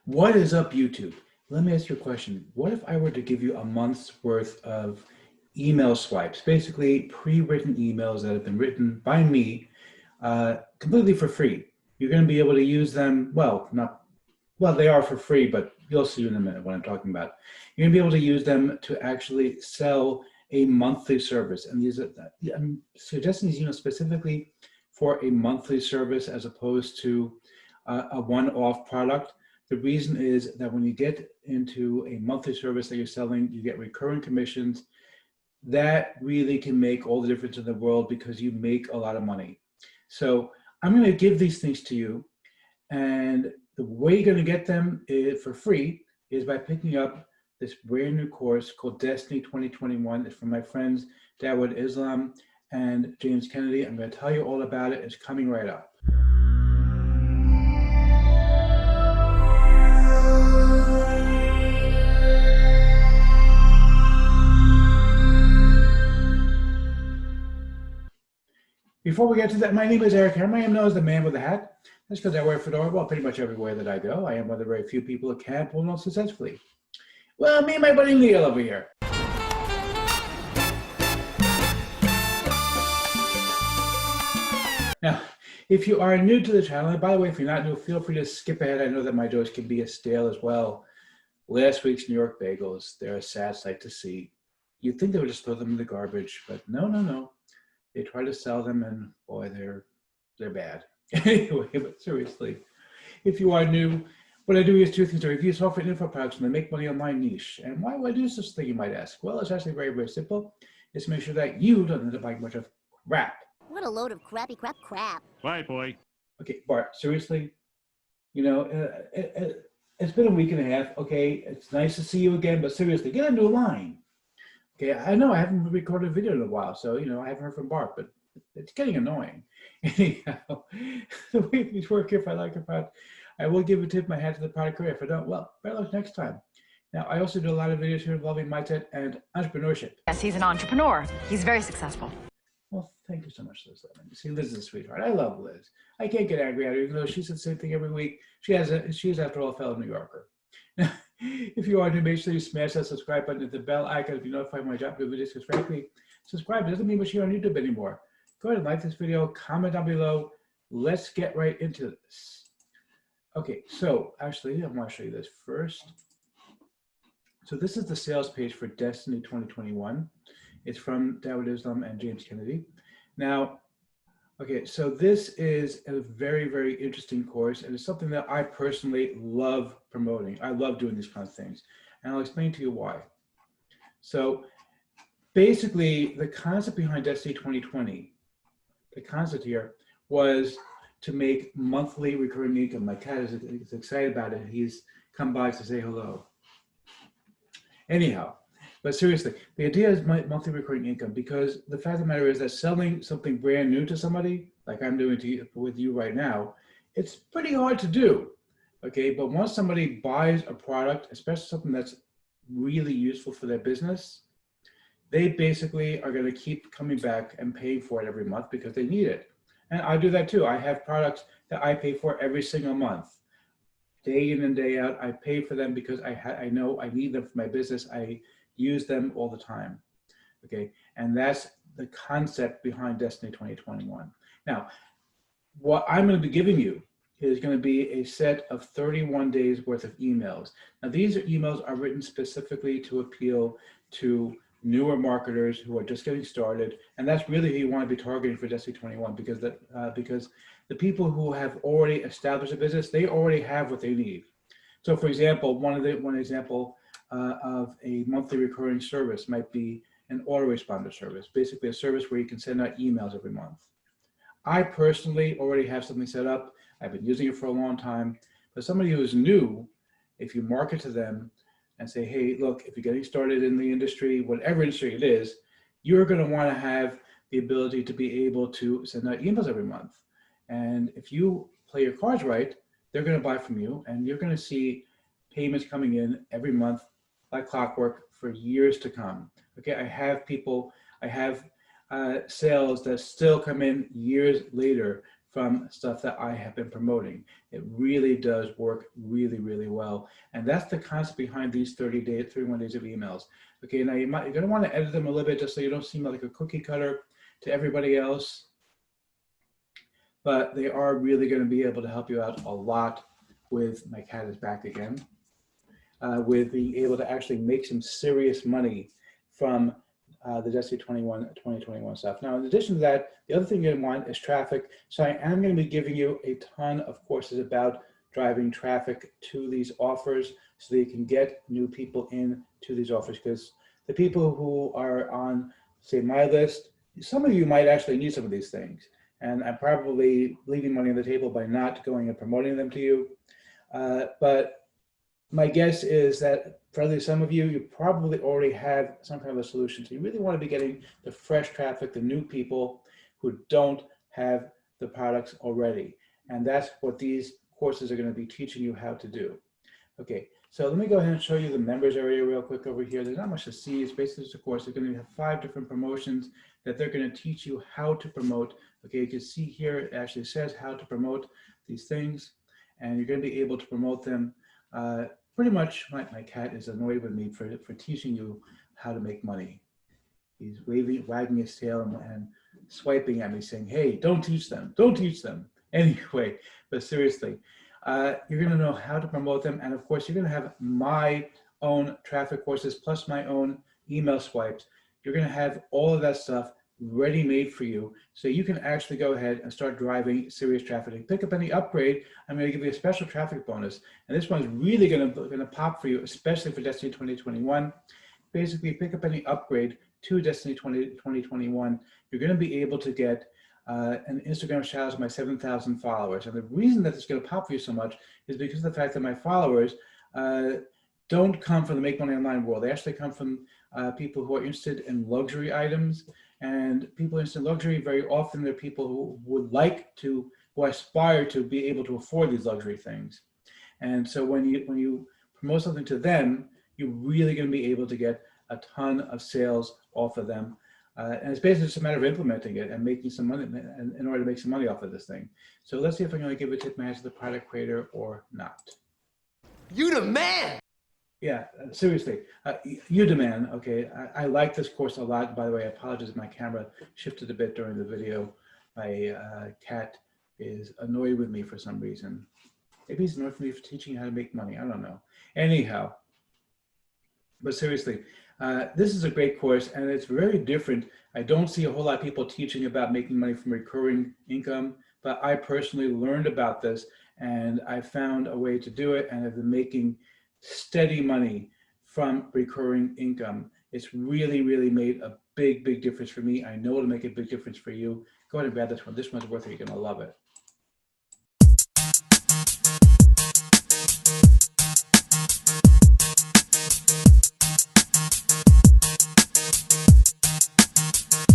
What is up, YouTube? Let me ask you a question. What if I were to give you a month's worth of email swipes, basically pre-written emails that have been written by me completely for free? You're going to be able to use them, they are for free, but you'll see in a minute what I'm talking about. You're going to be able to use them to actually sell a monthly service. And I'm suggesting these specifically for a monthly service as opposed to a one-off product. The reason is that when you get into a monthly service that you're selling, you get recurring commissions. That really can make all the difference in the world because you make a lot of money. So I'm going to give these things to you, and the way you're going to get them for free is by picking up this brand new course called Destiny 2021. It's from my friends Dawood Islam and James Kennedy. I'm going to tell you all about it. It's coming right up. Before we get to that, my name is Eric Herman. I am known as the man with the hat. That's because I wear a fedora, well, pretty much everywhere that I go. I am one of the very few people that can pull it off successfully. Well, me and my buddy Neil over here. Now, if you are new to the channel, and by the way, if you're not new, feel free to skip ahead. I know that my jokes can be stale as well. Last week's New York bagels, they're a sad sight to see. You'd think they would just throw them in the garbage, but no. They try to sell them, and boy, they're bad. Anyway, but seriously, if you are new, what I do is two things: I review software and info products, and I make money online niche. And why would I do such thing, you might ask? Well, it's actually very, very simple. It's to make sure that you don't end up buying a bunch of crap. What a load of crappy crap. Bye, boy. Okay, Bart, seriously, it's been a week and a half. Okay, it's nice to see you again, but seriously, get into a line. Okay, I know I haven't recorded a video in a while, so, I haven't heard from Bart, but it's getting annoying. Anyhow, the way things work, if I like a product, I will give a tip my hat to the product career. If I don't, well, better luck next time. Now, I also do a lot of videos here involving mindset and entrepreneurship. Yes, he's an entrepreneur. He's very successful. Well, thank you so much, Liz. See, Liz is a sweetheart. I love Liz. I can't get angry at her, even though she says the same thing every week. She's, after all, a fellow New Yorker. Now, if you are new, make sure you smash that subscribe button and the bell icon to be notified when I drop new videos, because frankly, subscribe doesn't mean much here on YouTube anymore. Go ahead and like this video, comment down below. Let's get right into this. Okay, so actually, I want to show you this first. So this is the sales page for Destiny 2021. It's from Dawood Islam and James Kennedy. Now, okay, so this is a very, very interesting course, and it's something that I personally love promoting. I love doing these kinds of things, and I'll explain to you why. So basically, the concept behind Destiny 2020, the concept here was to make monthly recurring income. My cat is excited about it. He's come by to say hello. Anyhow, but seriously, the idea is monthly recurring income, because the fact of the matter is that selling something brand new to somebody, like I'm doing with you right now, it's pretty hard to do, okay? But once somebody buys a product, especially something that's really useful for their business, they basically are going to keep coming back and paying for it every month because they need it. And I do that too. I have products that I pay for every single month. Day in and day out, I pay for them because I know I need them for my business. I use them all the time, okay? And that's the concept behind Destiny 2021. Now, what I'm going to be giving you is going to be a set of 31 days worth of emails. Now, these emails are written specifically to appeal to newer marketers who are just getting started, and that's really who you want to be targeting for Destiny 21, because the people who have already established a business, they already have what they need. So, for example, one example of a monthly recurring service might be an autoresponder service, basically a service where you can send out emails every month. I personally already have something set up. I've been using it for a long time. But somebody who is new, if you market to them and say, hey, look, if you're getting started in the industry, whatever industry it is, you're going to want to have the ability to be able to send out emails every month. And if you play your cards right, they're going to buy from you, and you're going to see payments coming in every month like clockwork for years to come. Okay, I have sales that still come in years later from stuff that I have been promoting. It really does work really, really well. And that's the concept behind these 31 days of emails. Okay, now you're going to want to edit them a little bit just so you don't seem like a cookie cutter to everybody else. But they are really going to be able to help you out a lot with, my cat is back again, with being able to actually make some serious money from the Destiny 2021 stuff. Now, in addition to that, the other thing you're going to want is traffic. So I am going to be giving you a ton of courses about driving traffic to these offers so that you can get new people in to these offers, because the people who are on, say, my list, some of you might actually need some of these things. And I'm probably leaving money on the table by not going and promoting them to you. But my guess is that for at least some of you, you probably already have some kind of a solution. So you really want to be getting the fresh traffic, the new people who don't have the products already. And that's what these courses are going to be teaching you how to do. Okay, so let me go ahead and show you the members area real quick over here. There's not much to see. It's basically just a course. They're going to have 5 different promotions that they're going to teach you how to promote. Okay, you can see here, it actually says how to promote these things, and you're going to be able to promote them. Pretty much, my cat is annoyed with me for teaching you how to make money. He's wagging his tail and swiping at me saying, hey, don't teach them, don't teach them. Anyway, but seriously, you're going to know how to promote them. And of course, you're going to have my own traffic courses plus my own email swipes. You're going to have all of that stuff ready made for you, so you can actually go ahead and start driving serious traffic. And pick up any upgrade, I'm going to give you a special traffic bonus, and this one's really going to pop for you, especially for Destiny 2021. Basically, pick up any upgrade to Destiny 2021. You're going to be able to get an Instagram shout out to my 7,000 followers. And the reason that it's going to pop for you so much is because of the fact that my followers don't come from the Make Money Online world. They actually come from people who are interested in luxury items. And people interested in luxury, very often they're people who would like to, who aspire to be able to afford these luxury things. And so when you promote something to them, you're really going to be able to get a ton of sales off of them. And it's basically just a matter of implementing it and making some money in order to make some money off of this thing. So let's see if I'm going to give a tip match to the product creator or not. You the man! Yeah, seriously, you demand. Okay, I like this course a lot. By the way, I apologize if my camera shifted a bit during the video. My cat is annoyed with me for some reason. Maybe he's annoyed with me for teaching how to make money. I don't know. Anyhow, but seriously, this is a great course, and it's very different. I don't see a whole lot of people teaching about making money from recurring income, but I personally learned about this, and I found a way to do it, and have been making steady money from recurring income. It's really, really made a big, big difference for me. I know it'll make a big difference for you. Go ahead and grab this one. This one's worth it. You're going to love it.